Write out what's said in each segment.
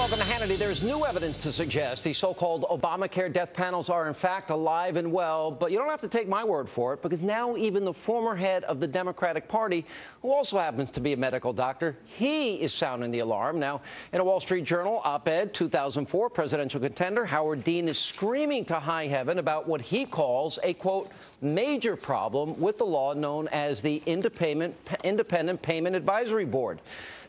Welcome to Hannity. There's new evidence to suggest the so-called Obamacare death panels are in fact alive and well, but you don't have to take my word for it, because now even the former head of the Democratic Party, who also happens to be a medical doctor, he is sounding the alarm. Now, in a Wall Street Journal op-ed, 2004 presidential contender Howard Dean is screaming to high heaven about what he calls a, quote, major problem with the law known as the Independent Payment Advisory Board.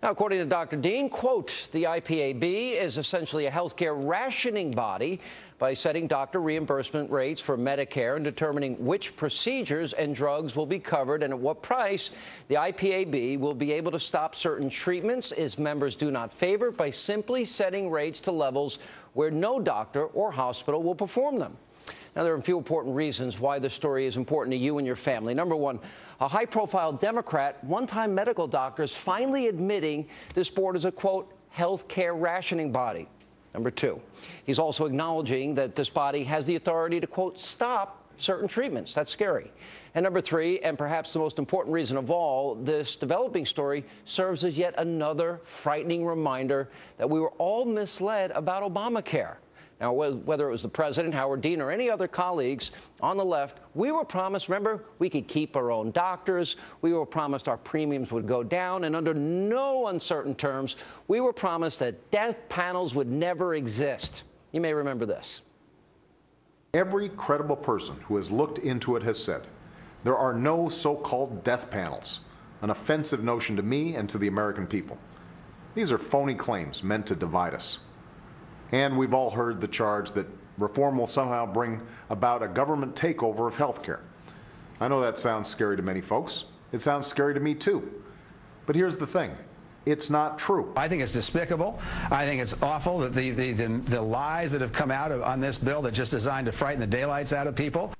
Now, according to Dr. Dean, quote, the IPAB is essentially a health care rationing body by setting doctor reimbursement rates for Medicare and determining which procedures and drugs will be covered and at what price. The IPAB will be able to stop certain treatments its members do not favor by simply setting rates to levels where no doctor or hospital will perform them. Now, there are a few important reasons why this story is important to you and your family. Number one, a high-profile Democrat, one-time medical doctor, is finally admitting this board is a, quote, health care rationing body. Number two, he's also acknowledging that this body has the authority to, quote, stop certain treatments. That's scary. And number three, and perhaps the most important reason of all, this developing story serves as yet another frightening reminder that we were all misled about Obamacare. Now, whether it was the president, Howard Dean, or any other colleagues on the left, we were promised, remember, we could keep our own doctors. We were promised our premiums would go down. And under no uncertain terms, we were promised that death panels would never exist. You may remember this. Every credible person who has looked into it has said there are no so-called death panels, an offensive notion to me and to the American people. These are phony claims meant to divide us. And we've all heard the charge that reform will somehow bring about a government takeover of health care. I know that sounds scary to many folks. It sounds scary to me too. But here's the thing. It's not true. I think it's despicable. I think it's awful that the lies that have come out on this bill that's just designed to frighten the daylights out of people.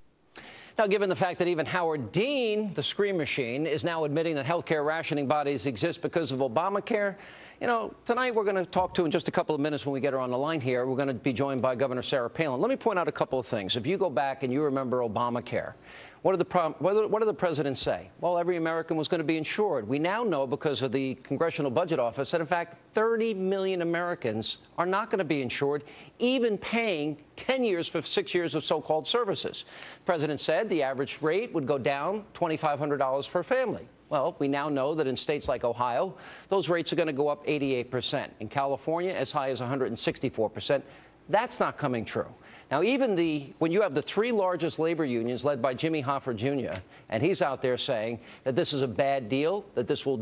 Now, given the fact that even Howard Dean, the scream machine, is now admitting that health care rationing bodies exist because of Obamacare, you know, tonight we're going to talk to, in just a couple of minutes when we get her on the line here, we're going to be joined by Governor Sarah Palin. Let me point out a couple of things. If you go back and you remember Obamacare, what did the president say? Well, every American was going to be insured. We now know, because of the Congressional Budget Office, that in fact 30 million Americans are not going to be insured, even paying 10 years for 6 years of so-called services. The president said the average rate would go down $2,500 per family. Well, we now know that in states like Ohio, those rates are going to go up 88%. In California, as high as 164%. That's not coming true. Now, even when you have the three largest labor unions led by Jimmy Hoffa Jr., and he's out there saying that this is a bad deal, that this will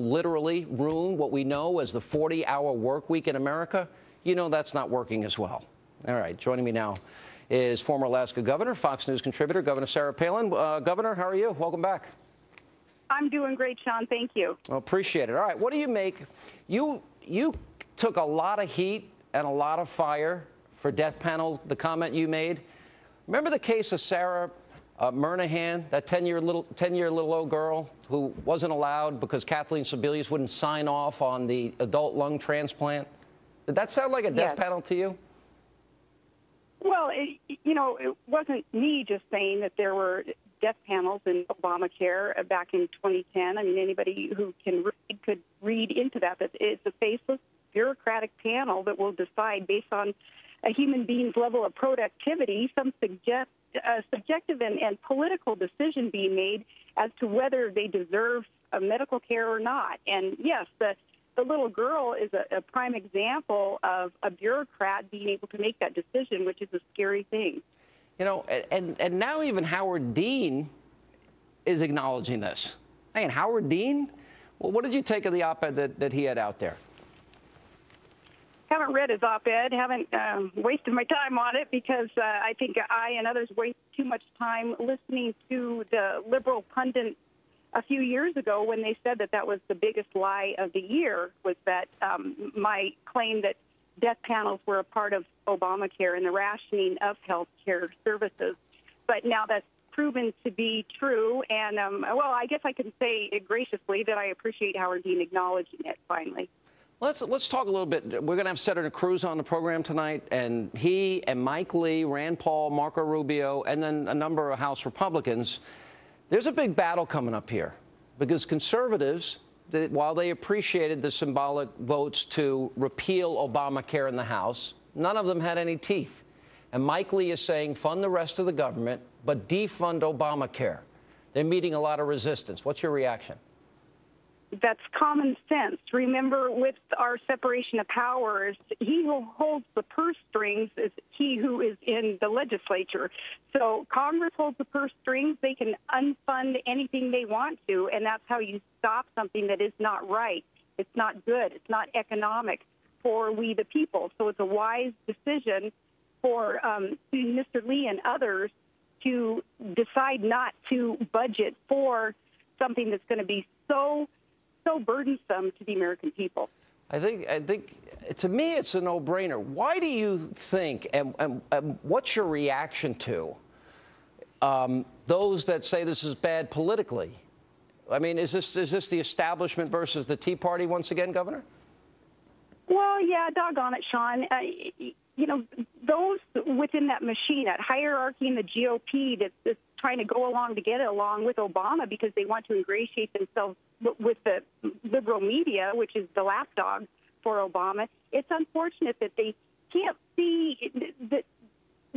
literally ruin what we know as the 40-hour work week in America, you know that's not working as well. All right, joining me now is former Alaska governor, Fox News contributor, Governor Sarah Palin. Governor, how are you? Welcome back. I'm doing great, Sean. Thank you. Well, appreciate it. All right, what do you make? You took a lot of heat and a lot of fire for death panels, the comment you made. Remember the case of Sarah Murnahan, that 10-year little old girl who wasn't allowed because Kathleen Sebelius wouldn't sign off on the adult lung transplant? Did that sound like a death panel to you? Well, it wasn't me just saying that there were death panels in Obamacare back in 2010. I mean, anybody who can read could read into that it's a faceless bureaucratic panel that will decide based on a human being's level of productivity, some subjective and political decision being made as to whether they deserve medical care or not. And yes, the little girl is a prime example of a bureaucrat being able to make that decision, which is a scary thing. You know, and now even Howard Dean is acknowledging this. Hey, and Howard Dean? Well, what did you take of the op-ed that he had out there? Haven't read his op-ed, haven't wasted my time on it, because I think I and others waste too much time listening to the liberal pundits a few years ago when they said that was the biggest lie of the year, was that my claim that death panels were a part of Obamacare and the rationing of health care services. But now that's proven to be true. And, well, I guess I can say graciously that I appreciate Howard Dean acknowledging it finally. Let's talk a little bit. We're going to have Senator Cruz on the program tonight, and he and Mike Lee, Rand Paul, Marco Rubio, and then a number of House Republicans. There's a big battle coming up here because conservatives, that while they appreciated the symbolic votes to repeal Obamacare in the House, none of them had any teeth. And Mike Lee is saying fund the rest of the government, but defund Obamacare. They're meeting a lot of resistance. What's your reaction? That's common sense. Remember, with our separation of powers, he who holds the purse strings is he who is in the legislature. So Congress holds the purse strings. They can unfund anything they want to, and that's how you stop something that is not right. It's not good. It's not economic for we the people. So it's a wise decision for Mr. Lee and others to decide not to budget for something that's going to be so burdensome to the American people. I think to me it's a no-brainer. Why do you think, and what's your reaction to those that say this is bad politically? I mean, is this the establishment versus the Tea Party once again, Governor? Well, yeah, doggone it, Sean. You know, those within that machine, that hierarchy in the GOP that's trying to go along to get along with Obama because they want to ingratiate themselves with the liberal media, which is the lapdog for Obama. It's unfortunate that they can't see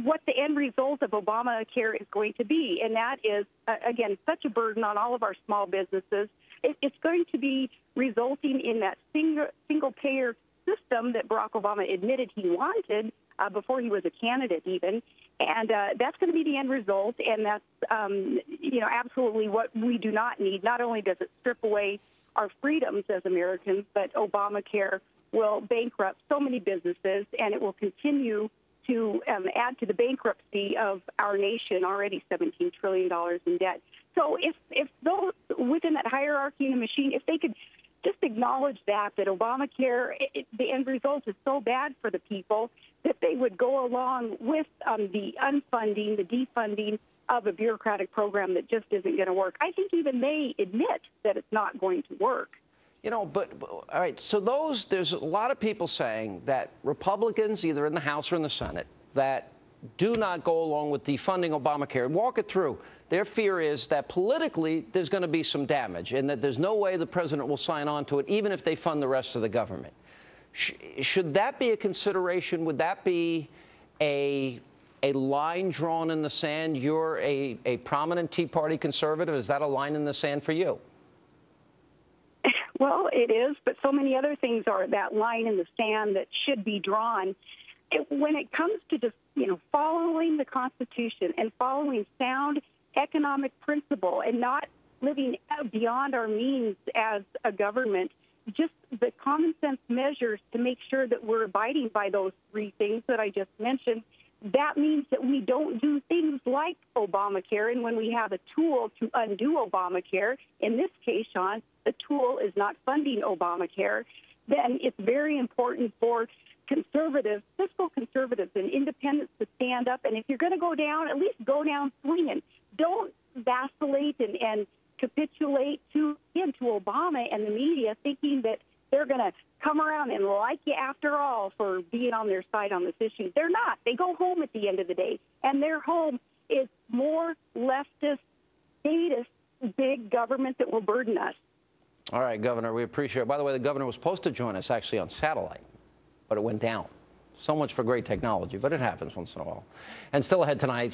what the end result of Obamacare is going to be, and that is, again, such a burden on all of our small businesses. It's going to be resulting in that single-payer system that Barack Obama admitted he wanted before he was a candidate even, and that's going to be the end result, and that's absolutely what we do not need. Not only does it strip away our freedoms as Americans, but Obamacare will bankrupt so many businesses, and it will continue to add to the bankruptcy of our nation, already $17 trillion in debt. So if those within that hierarchy in the machine, if they could just acknowledge that Obamacare, the end result is so bad for the people that they would go along with the unfunding, the defunding of a bureaucratic program that just isn't going to work. I think even they admit that it's not going to work. You know, but all right, so there's a lot of people saying that Republicans, either in the House or in the Senate, that do not go along with defunding Obamacare. Walk it through. Their fear is that politically there's going to be some damage and that there's no way the president will sign on to it, even if they fund the rest of the government. Should that be a consideration? Would that be a line drawn in the sand? You're a prominent Tea Party conservative. Is that a line in the sand for you? Well, it is, but so many other things are that line in the sand that should be drawn. When it comes to just, following the Constitution and following sound economic principle and not living beyond our means as a government, just the common sense measures to make sure that we're abiding by those three things that I just mentioned, that means that we don't do things like Obamacare. And when we have a tool to undo Obamacare, in this case, Sean, the tool is not funding Obamacare, then it's very important for conservatives, fiscal conservatives and independents to stand up. And if you're going to go down, at least go down swinging. Don't vacillate and capitulate to Obama and the media thinking that they're going to come around and like you after all for being on their side on this issue. They're not. They go home at the end of the day, and their home is more leftist, statist, big government that will burden us. All right, Governor, we appreciate it. By the way, the governor was supposed to join us actually on satellite, but it went down. So much for great technology, but it happens once in a while. And still ahead tonight,